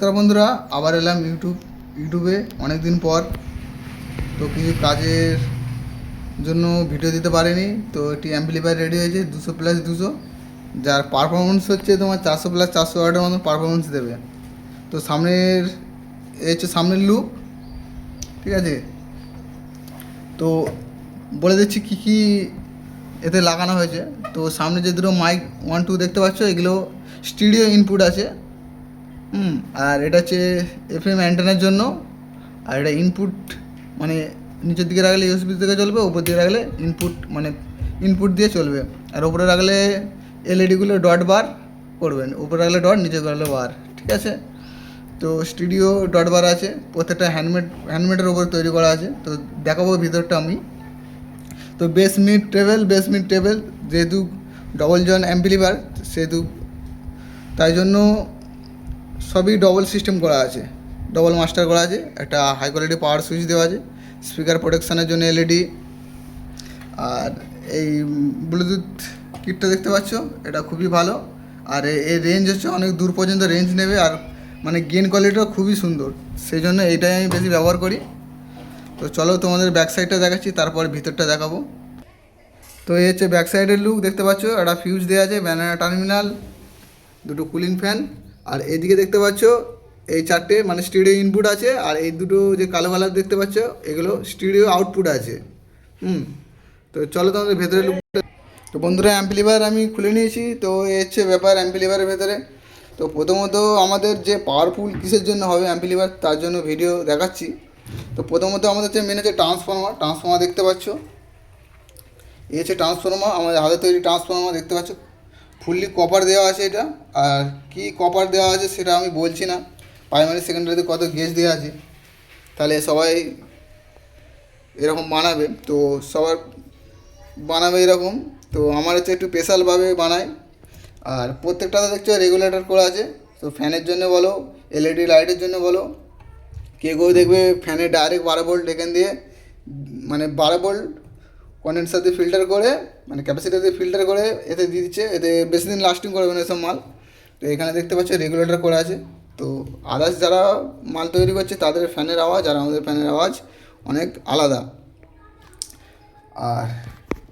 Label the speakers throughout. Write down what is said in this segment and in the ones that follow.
Speaker 1: নমস্কার বন্ধুরা, আবার এলাম ইউটিউবে অনেক দিন পর। তো কিছু কাজের জন্য ভিডিও দিতে পারিনি। তো একটি অ্যাম্পলিফায়ার রেডি হয়েছে 200+200, যার পারফরমেন্স হচ্ছে তোমার 400+400 ওয়াটের মতন পারফরমেন্স দেবে। তো সামনের লুক, ঠিক আছে। তো বলে দিচ্ছি কী কী এতে লাগানো হয়েছে। তো সামনে যে দুটো মাইক 1 2 দেখতে পাচ্ছ, এগুলো স্টুডিও ইনপুট আছে। আর এটা হচ্ছে এফএম অ্যান্টেনার জন্য। আর এটা ইনপুট মানে নিচের দিকে রাখলে ইউএসবি থেকে চলবে, উপর দিকে রাখলে ইনপুট দিয়ে চলবে। আর উপরে রাখলে এলইডিগুলো ডট বার করবেন, উপরে রাখলে ডট, নিচে রাখলে বার, ঠিক আছে। তো স্টুডিও ডট বার আছে, প্রত্যেকটা হ্যান্ডমেডের উপর তৈরি করা আছে। তো দেখাবো ভিতরটা আমি। তো বেস মিড ট্রেবেল যেহেতু ডবল জয়েন্ট অ্যাম্পলিফায়ার, সেহেতু তাই জন্য সবই ডবল সিস্টেম করা আছে, ডবল মাস্টার করা আছে। একটা হাই কোয়ালিটি পাওয়ার সুইচ দেওয়া আছে, স্পিকার প্রোটেকশানের জন্য এলইডি। আর এই ব্লুটুথ কিটটা দেখতে পাচ্ছ, এটা খুবই ভালো। আর এর রেঞ্জ হচ্ছে অনেক দূর পর্যন্ত রেঞ্জ নেবে, আর গেন কোয়ালিটিও খুবই সুন্দর, সেই জন্য এইটাই আমি বেশি ব্যবহার করি। তো চলো তোমাদের ব্যাক সাইডটা দেখাচ্ছি, তারপর ভিতরটা দেখাবো। তো এই হচ্ছে ব্যাক সাইডের লুক, দেখতে পাচ্ছ একটা ফিউজ দেওয়া আছে, ব্যানানা টার্মিনাল, দুটো কুলিং ফ্যান। আর এইদিকে দেখতে পাচ্ছ এই চারটে স্টুডিও ইনপুট আছে। আর এই দুটো যে কালো কালার দেখতে পাচ্ছ, এগুলো স্টুডিও আউটপুট আছে। তো চলো তোমাদের ভেতরে লুক। তো বন্ধুরা, অ্যাম্পলিফায়ার আমি খুলে নিয়েছি। তো এই হচ্ছে ব্যাপার অ্যাম্পলিফায়ারের ভেতরে। তো প্রথমত আমাদের যে পাওয়ারফুল কিসের জন্য হবে অ্যাম্পলিফায়ার, তার জন্য ভিডিও দেখাচ্ছি। তো প্রথমত আমাদের যে মেন হচ্ছে ট্রান্সফর্মার দেখতে পাচ্ছ। এই হচ্ছে ট্রান্সফর্মার, আমাদের হাতে তৈরি ট্রান্সফর্মার দেখতে পাচ্ছ। ফুললি কপার দেওয়া আছে এটা। আর কি কপার দেওয়া আছে সেটা আমি বলছি না, প্রাইমারি সেকেন্ডারিতে কত গেজ দেওয়া আছে, তাহলে সবাই এরকম বানাবে। তো সবার বানাবে এরকম। তো আমার হচ্ছে একটু স্পেশালভাবে বানাই। আর প্রত্যেকটাতে দেখছো রেগুলেটর করা আছে। তো ফ্যানের জন্য বলো, এলইডি লাইটের জন্য বলো, কেউ দেখবে ফ্যানে ডাইরেক্ট 12 ভোল্ট এখান দিয়ে 12 ভোল্ট কন্ডেন্সার দিয়ে ফিল্টার করে, ক্যাপাসিটার দিয়ে ফিল্টার করে এতে দিয়ে দিচ্ছে। এতে বেশি দিন লাস্টিং করবে না এসব মাল। তো এখানে দেখতে পাচ্ছ রেগুলেটর করা আছে। তো আদার্স যারা মাল তৈরি করছে তাদের ফ্যানের আওয়াজ আর আমাদের ফ্যানের আওয়াজ অনেক আলাদা। আর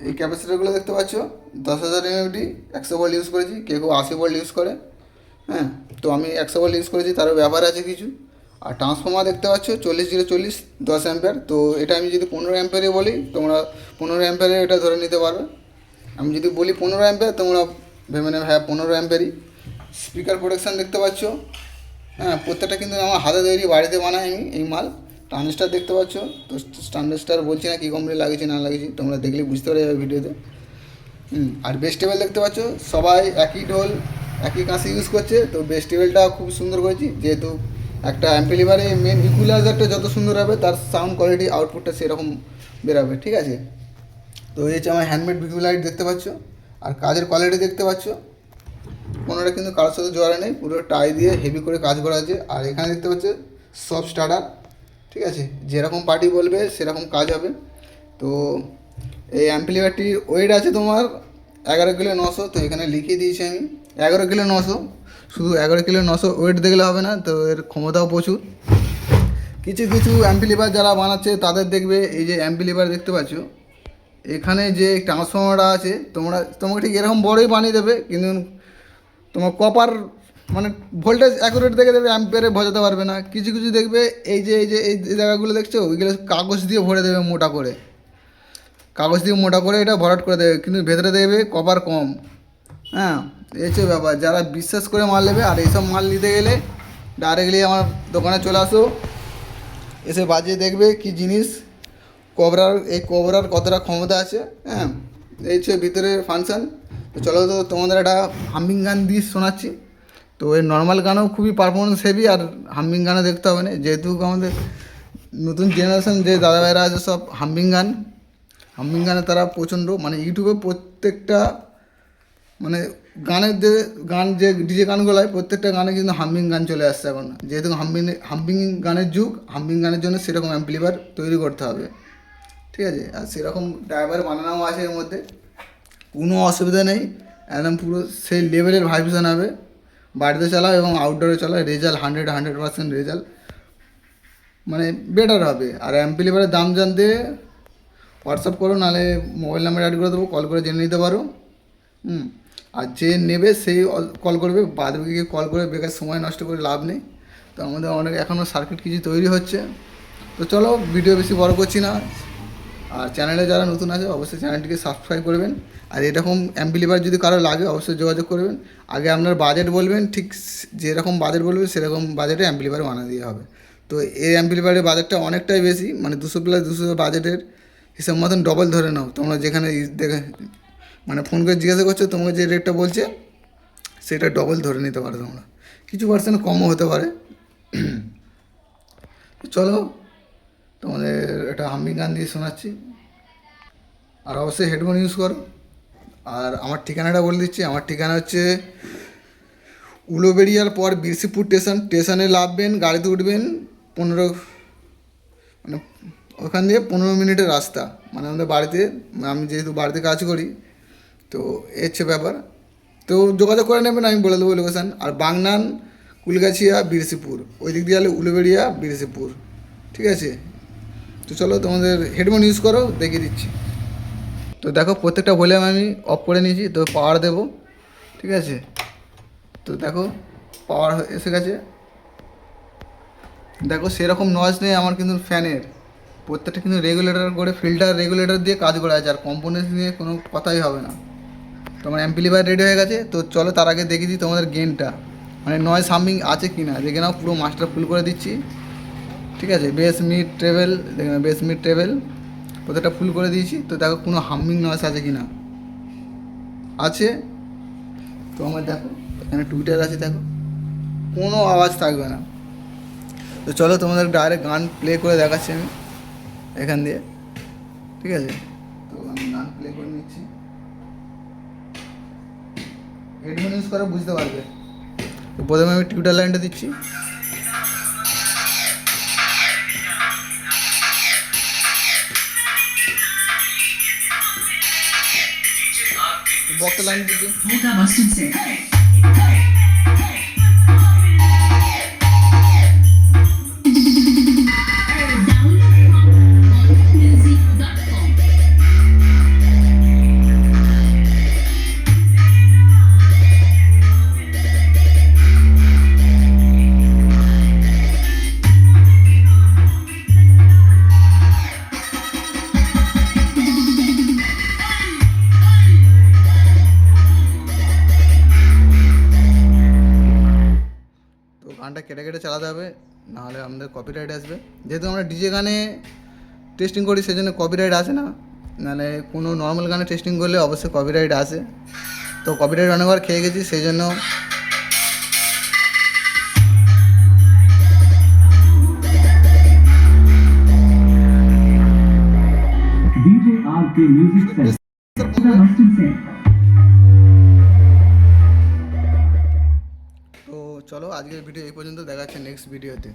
Speaker 1: এই ক্যাপাসিটারগুলো দেখতে পাচ্ছ 10,000 এমএফডি, 100 ভোল্ট ইউজ করেছি, কেউ 80 ভোল্ট ইউজ করে। তো আমি 100 ভোল্ট ইউজ করেছি, তারও ব্যাপার আছে কিছু। আর ট্রান্সফর্মার দেখতে পাচ্ছ 40-040 10 অ্যাম্পিয়ার। তো এটা আমি যদি 15 অ্যাম্পিয়ারে বলি, তোমরা 15 অ্যাম্পিয়ারে এটা ধরে নিতে পারবে। আমি যদি বলি 15 অ্যাম্পিয়ার, তোমরা ভেবে নেবে হ্যাঁ 15 অ্যাম্পিয়ারই। স্পিকার প্রোটেকশান দেখতে পাচ্ছ। প্রত্যেকটা কিন্তু আমার হাতে তৈরি, বাড়িতে বানাই আমি এই মাল। ট্রানজিস্টার দেখতে পাচ্ছ। তো ট্রানজিস্টার বলছি না কী কোম্পানি লাগিয়েছি না লাগিয়েছি, তোমরা দেখলে বুঝতে পারবে ভিডিওতে। আর বেস টেবিল দেখতে পাচ্ছ, সবাই একই ঢোল একই কাঁসি ইউজ করছে। তো বেস টেবিলটা খুব সুন্দর করেছি, যেহেতু একটা অ্যাম্পলিফায়ারে মেন ইকুয়ালাইজারটা যত সুন্দর হবে, তার সাউন্ড কোয়ালিটি আউটপুটটা সেরকম বেরোবে, ঠিক আছে। তো এই হচ্ছে আমার হ্যান্ডমেড ভিডিও লাইট দেখতে পাচ্ছ। আর কাজের কোয়ালিটি দেখতে পাচ্ছ, কোনোটা কিন্তু কারোর সাথে জোড়া নেই, পুরো টাই দিয়ে হেভি করে কাজ করা আছে। আর এখানে দেখতে পাচ্ছ সব স্টার্টার, ঠিক আছে, যেরকম পার্টি বলবে সেরকম কাজ হবে। তো এই অ্যাম্পলিফায়ারটির ওয়েট আছে তোমার 11 কিলো 900। তো এখানে লিখিয়ে দিয়েছি আমি 11 কিলো 900। শুধু 11 কিলো 900 ওয়েট দেখলে হবে না, তো এর ক্ষমতাও প্রচুর। কিছু কিছু অ্যাম্পলিফায়ার যারা বানাচ্ছে তাদের দেখবে, এই যে অ্যাম্পলিফায়ার দেখতে পাচ্ছ, এখানে যে ট্রান্সফর্মারটা আছে, তোমাকে ঠিক এরকম বড়ই বানিয়ে দেবে, কিন্তু তোমার কপার ভোল্টেজ অ্যাকুরেট দেখে দেবে, অ্যাম্পিয়ারে বোঝাতে পারবে না। কিছু কিছু দেখবে এই জায়গাগুলো দেখছো, ওইগুলো কাগজ দিয়ে ভরে দেবে, মোটা করে কাগজ দিয়ে মোটা করে এটা ভরাট করে দেবে, কিন্তু ভেতরে দেখবে কপার কম। এই হচ্ছে ব্যাপার। যারা বিশ্বাস করে মাল নেবে, আর এইসব মাল নিতে গেলে ডাইরেক্টলি আমার দোকানে চলে আসো, এসে বাজিয়ে দেখবে কি জিনিস, কোবরার কতটা ক্ষমতা আছে। এই হচ্ছে ভিতরে ফাংশান। তো চলো, তো তোমাদের একটা হামিং গান দিয়ে শোনাচ্ছি। তো এই নর্মাল গানও খুবই পারফরমেন্স হেভি, আর হামিং গানও দেখতে হবে না, যেহেতু আমাদের নতুন জেনারেশন যে দাদা ভাইরা আছে, সব হামিং গানে তারা প্রচণ্ড, ইউটিউবে প্রত্যেকটা গান যে ডিজে গানগুলো হয়, প্রত্যেকটা গানে কিন্তু হামিং গান চলে আসছে এখন। যেহেতু হামিং গানের যুগ, হামিং গানের জন্য সেরকম অ্যাম্পলিফায়ার তৈরি করতে হবে, ঠিক আছে। আর সেরকম ড্রাইভার বানানোও আছে এর মধ্যে, কোনো অসুবিধা নেই, একদম পুরো সেই লেভেলের ভাইব্রেশন হবে, বাড়িতে চালাও এবং আউটডোরে চালাও, রেজাল্ট 100% রেজাল্ট মানে বেটার হবে। আর অ্যাম্পলিফায়ারের দাম জানতে হোয়াটসঅ্যাপ করো, নাহলে মোবাইল নাম্বার অ্যাড করে দেবো, কল করে জেনে নিতে পারো। আর যে নেবে সেই কল করবে, বাদ বাকি কল করে বেকার সময় নষ্ট করে লাভ নেই। তো আমাদের অনেক এখনও সার্কিট কিছু তৈরি হচ্ছে। তো চলো ভিডিও বেশি বড় করছি না। আর চ্যানেলে যারা নতুন আছে অবশ্যই চ্যানেলটিকে সাবস্ক্রাইব করবেন। আর এরকম অ্যাম্পলিফায়ার যদি কারো লাগে অবশ্যই যোগাযোগ করবেন। আগে আপনার বাজেট বলবেন, ঠিক যেরকম বাজেট বলবেন সেরকম বাজেটে অ্যাম্পলিফায়ার বানিয়ে দিয়ে হবে। তো এই অ্যাম্পলিফায়ারের বাজেটটা অনেকটাই বেশি, মানে 200+200 বাজেটের হিসাব মতন ডবল ধরে নাও। তোমরা যেখানে দেখে মানে ফোন করে জিজ্ঞাসা করছো, তোমাকে যে রেটটা বলছে সেটা ডবল ধরে নিতে পারো তোমরা, কিছু পার্সেন্ট কমও হতে পারে। চলো তোমাদের একটা হাম্মিং গান দিয়ে শোনাচ্ছি। আর অবশ্যই হেডফোন ইউজ করো। আর আমার ঠিকানাটা বলে দিচ্ছি, আমার ঠিকানা হচ্ছে উলুবেড়িয়ার পর বিরসিপুর স্টেশনে নামবেন, গাড়িতে উঠবেন 15 মানে ওখান দিয়ে 15 মিনিটের রাস্তা, মানে আমাদের বাড়িতে, আমি যেহেতু বাড়িতে কাজ করি তো এ হচ্ছে ব্যাপার। তো যোগাযোগ করে নেবেন, আমি বলে দেবো লোকেশান। আর বাগনান, কুলগাছিয়া, বিরসিপুর, ওই দিক দিয়ে গেলে উলুবেড়িয়া, বিরসিপুর, ঠিক আছে। তো চলো তোমাদের হেডফোন ইউজ করো, দেখিয়ে দিচ্ছি। তো দেখো প্রত্যেকটা ভলিউম আমি অফ করে নিয়েছি, তো পাওয়ার দেবো, ঠিক আছে। তো দেখো পাওয়ার এসে গেছে। দেখো সেরকম নয়েজ নেই আমার কিন্তু ফ্যানের, প্রত্যেকটা কিন্তু রেগুলেটর করে, ফিল্টার রেগুলেটর দিয়ে কাজ করা আছে, আর কম্পোনেন্টস নিয়ে কোনো কথাই হবে না। তোমার অ্যাম্পলিফায়ার রেডি হয়ে গেছে। তো চলো তার আগে দেখে দিই তোমাদের গেনটা, মানে নয়েজ হামিং আছে কি না, দেখে নাও। পুরো মাস্টার ফুল করে দিচ্ছি, ঠিক আছে। বেস মিড ট্রেভেল, দেখে নাও, বেস মিড ট্রেভেল প্রত্যেকটা ফুল করে দিয়েছি। তো দেখো কোনো হামিং নয়েজ আছে কি না, আছে। তো আমার দেখো এখানে টুইটার আছে, দেখো কোনো আওয়াজ থাকবে না। তো চলো তোমাদের ডাইরেক্ট গান প্লে করে দেখাচ্ছি আমি এখান দিয়ে, ঠিক আছে। তো আমি গান প্লে করে নিচ্ছি, হেডফোন ইউজ করে বুঝতে পারবে। তো প্রথমে আমি টিউটার লাইনটা দিচ্ছি, বক্স লাইন দিচ্ছি। তো গানটা কেটে কেটে চালাতে হবে, নাহলে আমাদের কপিরাইট আসবে। যেহেতু আমরা ডিজে গানে টেস্টিং করি সেজন্য কপিরাইট আসে না, নাহলে কোনো নর্মাল গানে টেস্টিং করলে অবশ্যই কপিরাইট আসে। তো কপিরাইট অনেকবার খেয়ে গেছি, সেই জন্য
Speaker 2: DJ RK Music Center.
Speaker 1: তো চলো আজকের ভিডিও এই পর্যন্ত, দেখা যাচ্ছে নেক্সট ভিডিওতে।